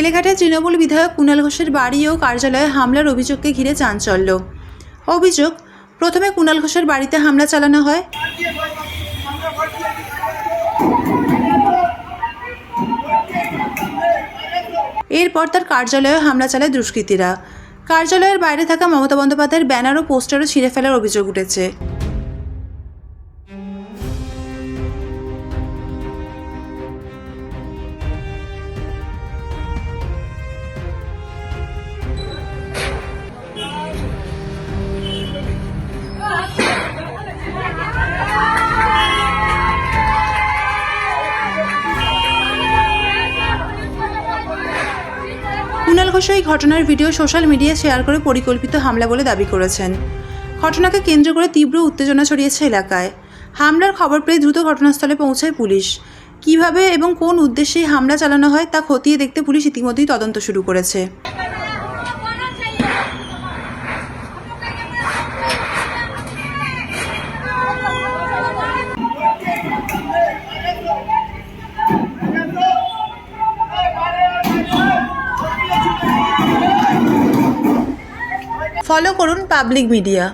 বেলেঘাটের তৃণমূল বিধায়ক কুণাল ঘোষের বাড়ি ও কার্যালয়ে হামলার অভিযোগকে ঘিরে চাঞ্চল্য। অভিযোগ, প্রথমে কুণাল ঘোষের বাড়িতে হামলা চালানো হয়। এরপর তার কার্যালয়ে হামলা চালায় দুষ্কৃতীরা। কার্যালয়ের বাইরে থাকা মমতা বন্দ্যোপাধ্যায়ের ব্যানার ও পোস্টারও ছিঁড়ে ফেলার অভিযোগ উঠেছে। কুণাল ঘোষ এই ঘটনার ভিডিও সোশ্যাল মিডিয়ায় শেয়ার করে পরিকল্পিত হামলা বলে দাবি করেছেন। ঘটনাকে কেন্দ্র করে তীব্র উত্তেজনা ছড়িয়েছে এলাকায়। হামলার খবর পেয়ে দ্রুত ঘটনাস্থলে পৌঁছায় পুলিশ। কিভাবে এবং কোন উদ্দেশ্যে হামলা চালানো হয় তা খতিয়ে দেখতে পুলিশ ইতিমধ্যেই তদন্ত শুরু করেছে। ফলো করুন পাবলিক মিডিয়া।